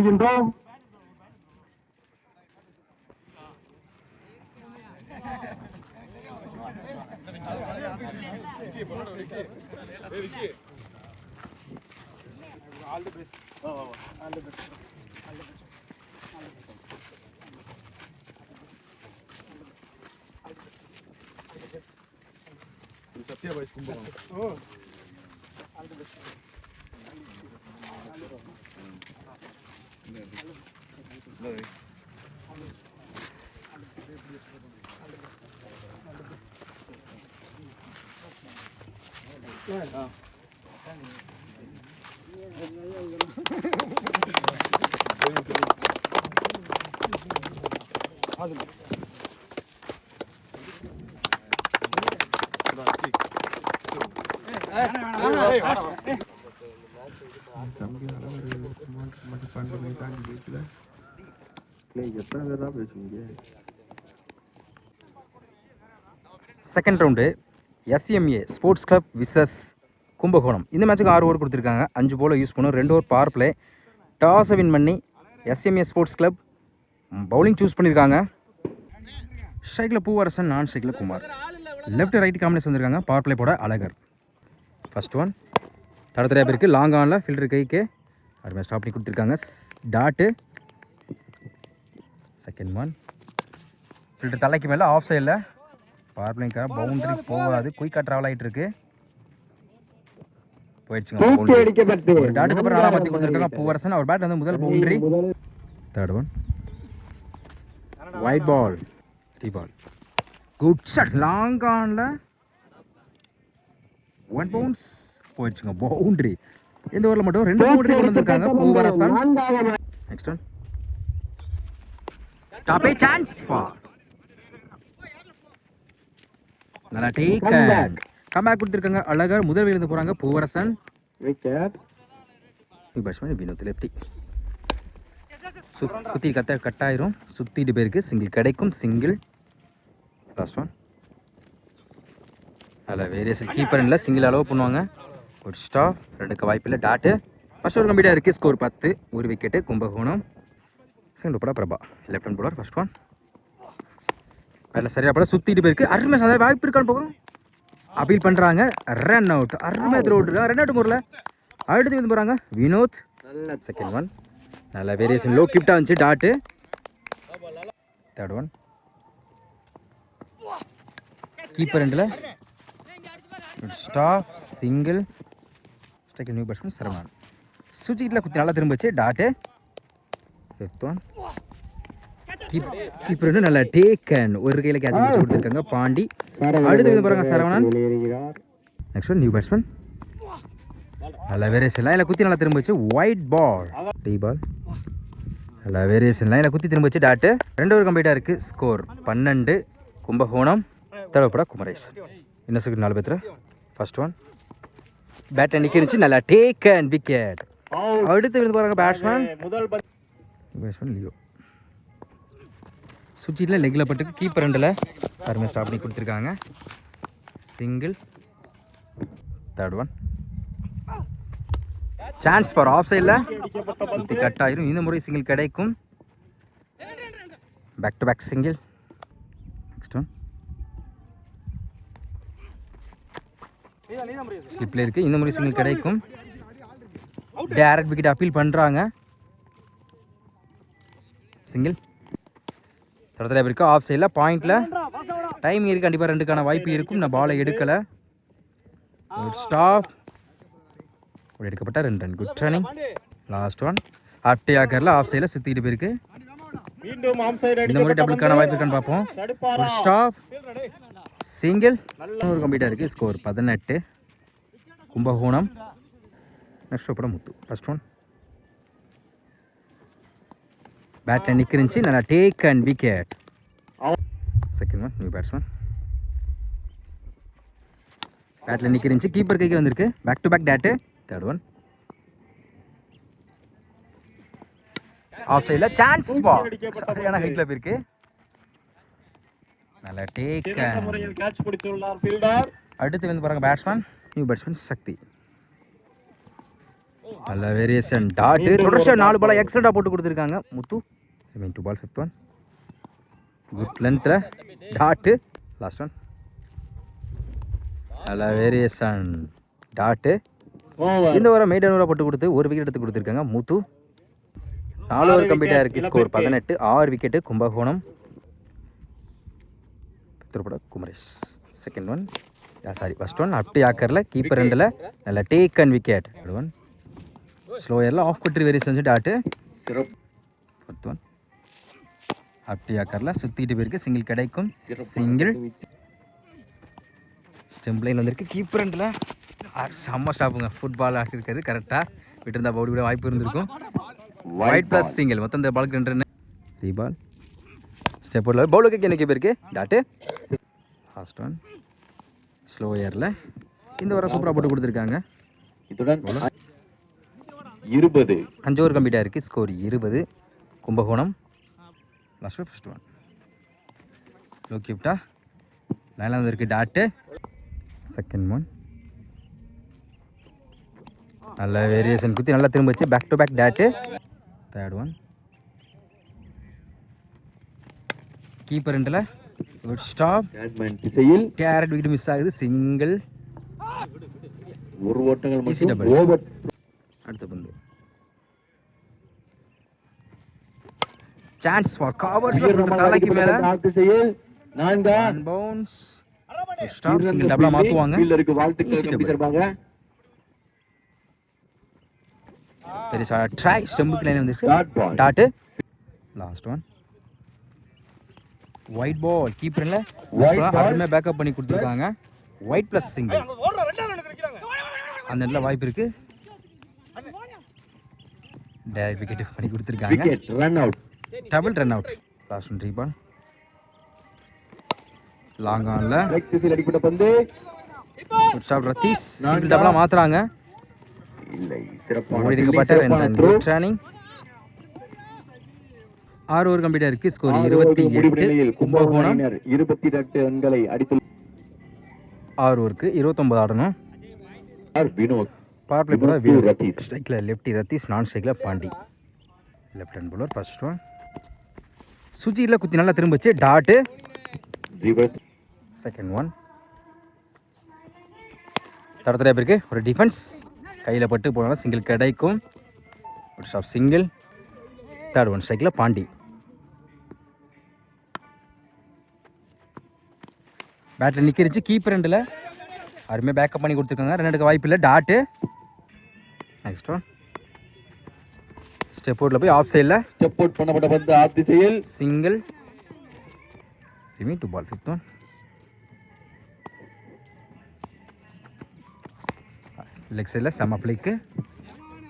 All the best. All the best. All the best. Satya boys Kumbharam. Oh. All the best. Second round SMA sports club versus Kumbakonam. இந்த மேட்சுக்கு 6 over கொடுத்துருக்காங்க. 5 போல use பண்ணும். 2 over power play. டாஸை win பண்ணி SMA sports club bowling choose பண்ணியிருக்காங்க. ஸ்ட்ரைக்கில் பூவரசன், நான் ஸ்ட்ரைக்கில் குமார். லெஃப்ட் ரைட் காம்பினேஷன் வந்திருக்காங்க. பவர் பிளே போட அழகர். ஃபர்ஸ்ட் ஒன் தடத்தரையா பேருக்கு லாங் ஆனில் ஃபில்டர் கைக்கு அருமையாக ஸ்டாப் பண்ணி கொடுத்துருக்காங்க. டாட்டு. செகண்ட் ஒன் ஃபில்டர் தலைக்கு மேலே ஆஃப் சைடில் பவர் பிளேக்காக பவுண்டரி போகாது. குயிக்காக ட்ராவல் ஆகிட்டு இருக்கு. போயிடுச்சுங்க. ஒரு டாட்டுக்கு அப்புறம் நல்லா மாற்றி கொடுத்துருக்காங்க பூவரசன். அவர் பேட் வந்து முதல் boundary. Third one wide ball, three ball. Good shot long ஆனில் 1 பவுன்ஸ். போயிடுச்சுங்க பவுண்டரி. இந்த ஓவரில் மட்டும் 2 பவுண்டரி கொண்டு வந்திருக்காங்க Poovarasan. Next one tap A chance for நல்லா டேக்கன். கம்பேக் கொடுத்துருக்காங்க அழகர். முதல் விழுந்து போகிறாங்க பூவரசன். Batsman Vinod lefty. குத்தி கட்டாயிரும். சுற்றிட்டு பேருக்கு சிங்கிள் கிடைக்கும். சிங்கிள். லாஸ்ட் ஒன் அதில் வேரியேஷன் கீப்பர் இல்லை, சிங்கிள் அலோவ் பண்ணுவாங்க. ஒரு ஸ்டாப். 2க்கு வாய்ப்பில்லை. டாட்டு. ஃபர்ஸ்ட் ஒரு கம்ப்ளீட்டாக இருக்குது. ஸ்கோர் 10. ஒரு விக்கெட்டு கும்பகோணம். செகண்ட் படா Prabha left hand bowler. First one அதில் சரியாக படம் சுற்றிட்டு போயிருக்கு. அருமையாக அதாவது வாய்ப்பு இருக்கான்னு போகும். அப்பீல் பண்ணுறாங்க. Run out. அருமையாக த்ரோ விட்டுருக்காங்க. ரன் அவுட் முறையில் அடுத்து வந்து போகிறாங்க வினோத். செகண்ட் ஒன் நல்ல வேரியேஷன் லோ கிப்டாக இருந்துச்சு. டாட்டு. தேர்ட் ஒன் கீப்பர் ரெண்டில் stop. Single. Strike new batsman Saravanan. சுவிட்சில் குத்தி நல்லா திரும்பிச்சு. டாட்டு. ஃபிஃப்த் ஒன் கீப்பர் ரெண்டு நல்லா டேக்கன். ஒரு கையில் கேட்ச் பிடிச்சி கொடுத்துருக்காங்க பாண்டி. அடுத்து வந்து போகிறாங்க Saravanan. Next one new batsman நல்லா வேரியேஷன் லைனில் குத்தி நல்லா திரும்பிச்சு. ஒயிட் பால், டி பால். நல்லா வேரியேஷன் லைனில் குத்தி திரும்பிச்சு. டாட்டு. 2 ஓவர் கம்ப்ளீட்டாக இருக்குது. ஸ்கோர் 12 கும்பகோணம். தேவைப்பட குமரேஷ். இன்னும் செகண்ட் 4 பேர். ஃபர்ஸ்ட் ஒன் பேட்டை நிற்கிருச்சு. நல்லா டேக்கன் விக்கெட். அடுத்து வந்து போகிறாங்க பேட்ஸ்மேன் லியோ. சுவிட்சில் லெக்கில் பட்டு கீப்பர் ரெண்டில் அருமையாக ஸ்டாப் பண்ணி கொடுத்துருக்காங்க. Single. Third one chance for off சைடில் குத்தி கட் ஆயிரும். இந்த முறை சிங்கிள் கிடைக்கும். Back to back single. Next one ஸ்லிப்பில் இருக்குது. இந்த முறை சிங்கிள் கிடைக்கும். டேரக்ட் விக்கெட் அப்பீல் பண்ணுறாங்க. சிங்கிள். தொடர்ந்து இருக்குது. ஆஃப் சைடில் பாயிண்டில் டைம் இருக்குது. கண்டிப்பாக 2க்கான வாய்ப்பு இருக்கும். நான் பாலை எடுக்கலை. ஒரு ஸ்டாப். ஒரு எடுக்கப்பட்ட 2 run. Good running. Last one அட்டை ஆக்கரில் ஆஃப் சைடில் சுற்றிட்டு போயிருக்கு. இந்த முறை டபுளுக்கான வாய்ப்பு இருக்கான்னு பார்ப்போம். ஒரு ஸ்டாப். சிங்கிள். ஒரு கம்ப்ளீட்டாக இருக்குது. ஸ்கோர் 18 கும்பகோணம். நெக்ஸ்ட் படம் முத்து. ஃபர்ஸ்ட் ஒன் பேட்டில் நிற்கிருந்துச்சு. நல்லா take and wicket. Second one new batsman பேட்டில் நிற்கிருந்துச்சு. கீப்பர் கைக்கு வந்திருக்கு. Back to back dot. Third one off சைடில் சான்ஸ் பால். சரியான ஹைட்டில் போயிருக்கு. நல்லா டேக். அடுத்து வந்து பாருங்க பேட்ஸ்மேன் நியூ பேட்ஸ்மேன் சக்தி. நல்ல வேரியேஷன் டாட்டு தொடர்ச்சியாக 4 பால் எக்ஸலண்டாக போட்டு கொடுத்துருக்காங்க Muthu. I mean 2 ball 5th one. Good லென்த்தில் டாட்டு லாஸ்ட் ஒன். நல்ல வேரியேஷன் டாட்டு. இந்த வாரம் மெய்டன் ஓவராக போட்டு கொடுத்து ஒரு விக்கெட் எடுத்து கொடுத்துருக்காங்க முத்து. 4 ஓவர் கம்ப்ளீட்டாக இருக்குது. ஸ்கோர் 18. 6 விக்கெட்டு கும்பகோணம். திருப்பட Kumaresh. Second one first one அப்டி ஆக்கரில் கீப்பர் 2ல் நல்ல டேக் அண்ட் விக்கெட். ஒன் ஸ்லோயரில் ஆஃப் கட்ரி வேரியேஷன் டாட்டு. ஃபோர்த் ஒன் அப்டி ஆக்கரில் சுற்றிட்டு போயிருக்கு. சிங்கிள் கிடைக்கும். சிங்கிள் ஸ்டெம்ப் லைன் வந்திருக்கு. கீப்பர் 2ல் செம்ம ஸ்டாப்புங்க. ஃபுட்பால் ஆகிருக்காரு கரெக்டாக விட்டுருந்தா பவுடி விட வாய்ப்பு இருந்திருக்கும். ஒயிட் ப்ளஸ் சிங்கிள் மொத்தம் இந்த பாலுக்கு 2 ரன். 3 பால் ஸ்டெப் போர்டில் பவுலுக்கு என்ன கீப்பர் இருக்கு டாட்டு. லாஸ்ட் ஒன் ஸ்லோயரில் இந்த வாரம் சூப்பராக போட்டு கொடுத்துருக்காங்க. 20 5 ஓவர் கம்ப்ளீட்டாக இருக்குது. Score 20 Kumbakonam. Last first one low கிப்டா லைனில் வந்துருக்கு டாட்டு. செகண்ட் ஒன் நல்ல வேரியேஷன் குத்தி நல்லா திரும்ப வச்சு back to back dot. Third one keeper 2ல் குட் ஸ்டாப். திசையில் கேரட் விக்கெட் மிஸ் ஆகுது. சிங்கிள் ஒரு ஓட்டங்கள் ஈஸி மட்டும். டபுள். ஓவர் அடுத்த பந்து சான்ஸ் ஃபார் கவர்ஸ் தலைக்கு மேல திசையில் 4 ஒன் பவுன்ஸ் ஸ்டாப். சிங்கிள் டபுளா மாத்துவாங்க. ஃபீல்டருக்கு Easy வாழ்த்துக்கள் double. கம்பி சார்பாங்க. பெருசா ட்ரை ஸ்டெம்புக்கு லைன் வந்துச்சு dot ball. Dot. Last one wide ball. கீப்பர்ல White ball. அருமையா பேக்கப் பண்ணி கொடுத்துருக்காங்க. ஒயிட் பிளஸ் சிங்கிள் அந்த இடத்துல வாய்ப்பு இருக்கு. டைரக்ட் விக்கெட் பண்ணி கொடுத்துருக்காங்க. Wicket run out. Double run out. Last one 3 ball long ஆன்ல லெக் திசையில் அடிக்கப்பட்ட பந்து குட் ஸ்டாப். ரத்தீஸ் சிங்கிள் டபுளா மாத்துறாங்க. இல்லை சிறப்பான ஓடி இருக்கப்பட்ட 2 ரன் ட்ரைனிங். 6 ஓவர் கம்ப்ளீட்டா இருக்கு. ஸ்கோர் 28 கும்பகோணம். 28 ரன்களை அடித்துள்ள 6 ஓவருக்கு 29 ஆடணும். வினோத். பவர் பிளே போல வினோத் ரத்தீஸ். ஸ்ட்ரைக்ல லெஃப்டி ரத்தீஸ், நான் ஸ்ட்ரைக்ல Pandi. Left hand bowler first one சுஜில குத்தி நல்லா திரும்பிச்சு டாட். ரிவர்ஸ் செகண்ட் ஒன் தடத்தடை இருக்கு. ஒரு டிஃபென்ஸ் கையில் பட்டு போனாலும் சிங்கிள் கிடைக்கும். ஒரு ஸ்டாப் சிங்கிள். தேர்ட் ஒன் ஸ்ட்ரைக்கில் பாண்டி. பேட்டில் நிற்கிருச்சு. கீப்பர் 2ல் அருமையாக பேக்கப் பண்ணி கொடுத்துருக்காங்க. 2 எடுக்க வாய்ப்பு இல்லை டாட்டு. நெக்ஸ்ட் ஒன் ஸ்டெப் அவுட்டில் போய் ஆஃப் சைடில் ஸ்டெப் அவுட் பண்ணப்பட்ட பந்து ஆஃப் திசையில் single. ரிமீன் 2 ball 5th one leg சைடில் செம்ம ஃப்ளிக்கு.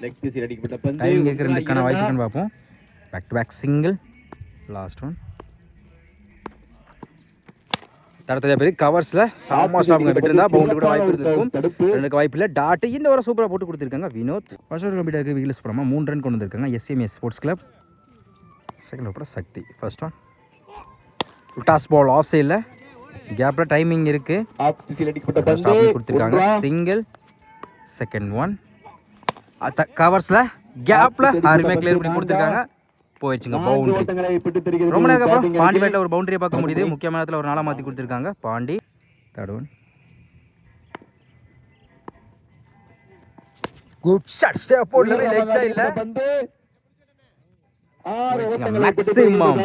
லெக் திசையில் அடிக்கப்பட்ட பந்து டைம் கேட்குற 2க்கான வாய்ப்புன்னு பார்ப்போம். Back to back single. Last one தரத்தில் பேர் கவர்ஸில் சாமா ஸ்டாப்புங்க விட்டுருந்தா பவுண்டரி கூட வாய்ப்பு இருந்திருக்கும். 2க்கு வாய்ப்பு இல்லை டாட்டு. இந்த வாரம் சூப்பராக போட்டு கொடுத்துருக்காங்க வினோத். ஃபர்ஸ்ட் ஓவர் கம்ப்ளீட் ஆகிருக்கு. விகிலஸ் போடாமல் 3 ரன் கொண்டு வந்திருக்காங்க SMS sports club. Second over Sakthi. First one toss ball off சைடில் கேப்பில் டைமிங் இருக்குது. ஆஃப் திசையில் அடிக்கப்பட்ட பந்து ஸ்டாப் கொடுத்துருக்காங்க சிங்கிள். செகண்ட் ஒன் கவர்ஸில் கேப்பில் அருமையாக கிளியர் பண்ணி கொடுத்துருக்காங்க. போயிடுச்சுங்க பவுண்டரி. ரொம்ப நேரம் அப்புறம் பாண்டி பேட்டில் ஒரு பவுண்டரியை பார்க்க முடியுது. முக்கியமான இடத்துல ஒரு 4 மாற்றி கொடுத்துருக்காங்க Pandi. Third one good shot. Step போர்ட்ல லெக் சைடுல மேக்ஸிமம்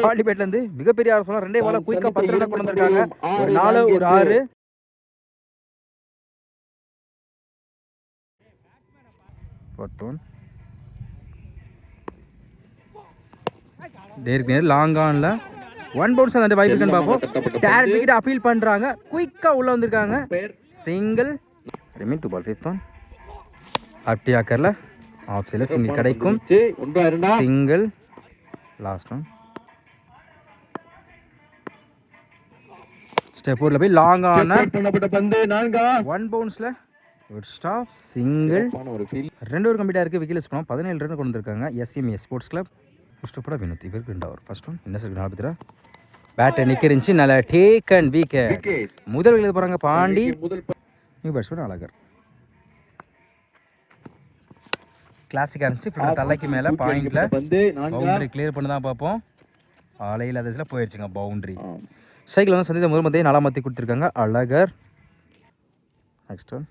பாண்டி பேட்ல இருந்து மிகப்பெரிய ஆர் சொன்னா 2 பால்ல குயிக்கா 10 ரன் கொண்டு வந்திருக்காங்க. ஒரு 4 ஒரு 6. ஃபோர்த் ஒன் டேருக்கு நேர் லாங் ஆன்ல 1 பவுன்ஸ் அந்த வாய்ப்பு இருக்குன்னு பார்ப்போம். டேரக்ட் விக்கெட் அப்பீல் பண்றாங்க. குயிக்கா உள்ள வந்திருக்காங்க. Single. Remain 2 ball 5th one அப்டி ஆக்கர்ல ஆஃப் சைடுல சிங்கிள் கிடைக்கும். சிங்கிள். லாஸ்ட் ஒன் ஸ்டெப் போர்ட்ல போய் லாங் ஆன 1 பவுன்ஸ்ல குட் ஸ்டாப் சிங்கிள். 2 ஓவர் கம்ப்ளீட்டா இருக்கு. விக்கெட்ஸ் போனோம் 17 ரன் கொண்டு வந்திருக்காங்க எஸ்எம்எஸ் ஸ்போர்ட்ஸ் கிளப். ஃபர்ஸ்ட் போட வினோத் இவருக்கு 2 ஓவர். ஃபர்ஸ்ட் ஒன் என்ன சார் 4 பேர் பேட்டை நிற்கிருந்துச்சு. நல்ல டேக் அண்ட் விக்கெட். முதல் விக்கெட் போகிறாங்க பாண்டி. New batsman Alagar. கிளாசிக்காக இருந்துச்சு. ஃபில்டர் தலைக்கு மேலே பாயிண்டில் பவுண்டரி கிளியர் பண்ணி தான் பார்ப்போம். ஆலையில் அதில் போயிடுச்சுங்க பவுண்டரி. ஸ்ட்ரைக்கில் வந்து சந்தித்த முதல் மந்தையை 4 மாற்றி கொடுத்துருக்காங்க அழகர். நெக்ஸ்ட் ஒன்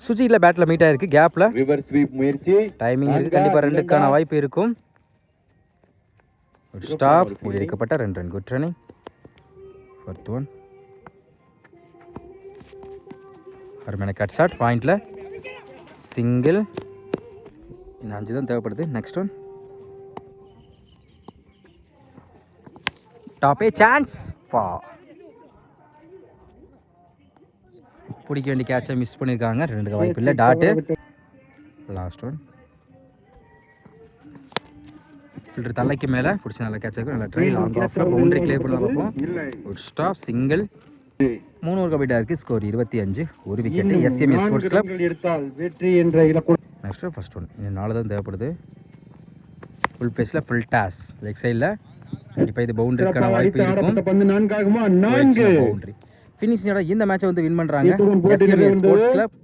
சுஜியில் பேட்டில் மீட் ஆகிருக்கு. கேப்பில் ரிவர்ஸ் ஸ்வீப் முயற்சி. டைமிங் இருக்குது. கண்டிப்பாக 2க்கான வாய்ப்பு இருக்கும். ஒரு ஸ்டாப் எடுக்கப்பட்ட 2 run. Good running. Fourth one அருமையான கட் ஷாட் பாயிண்டில் சிங்கிள். இன்னும் 5 தான் தேவைப்படுது. நெக்ஸ்ட் ஒன் டாப்பே சான்ஸ் பா பிடிக்க வேண்டிய கேட்சை மிஸ் பண்ணியிருக்காங்க. 2க்கு வாய்ப்பு இல்லை. டாட்டு. லாஸ்ட் ஒன் ஃபில்டர் தலைக்கு மேலே பிடிச்ச நல்ல கேட்ச் ஆகும். நல்லா ட்ரை லாங் ஆஃபில் பவுண்டரி கிளியர் பண்ண பார்ப்போம். ஒரு ஸ்டாப் சிங்கிள். 3 ஓவர் கம்ப்ளீட் ஆயிருக்கு. ஸ்கோர் 25. ஒரு விக்கெட். எஸ்எம்எஸ் ஸ்போர்ட்ஸ் கிளப் வெற்றி என்ற இலக்கு. நெக்ஸ்ட் ஃபர்ஸ்ட் ஒன் இன்னும் 4 தான் தேவைப்படுது. ஃபுல் பேஸில் ஃபுல் டாஸ் லெக் சைடில். கண்டிப்பாக இது பவுண்டரிக்கான வாய்ப்பு இருக்கும். பவுண்டரி ஃபினிஷிங்கோட இந்த மேட்சை வந்து வின் பண்ணுறாங்க எஸ்எம்எஸ் ஸ்போர்ட்ஸ் கிளப்.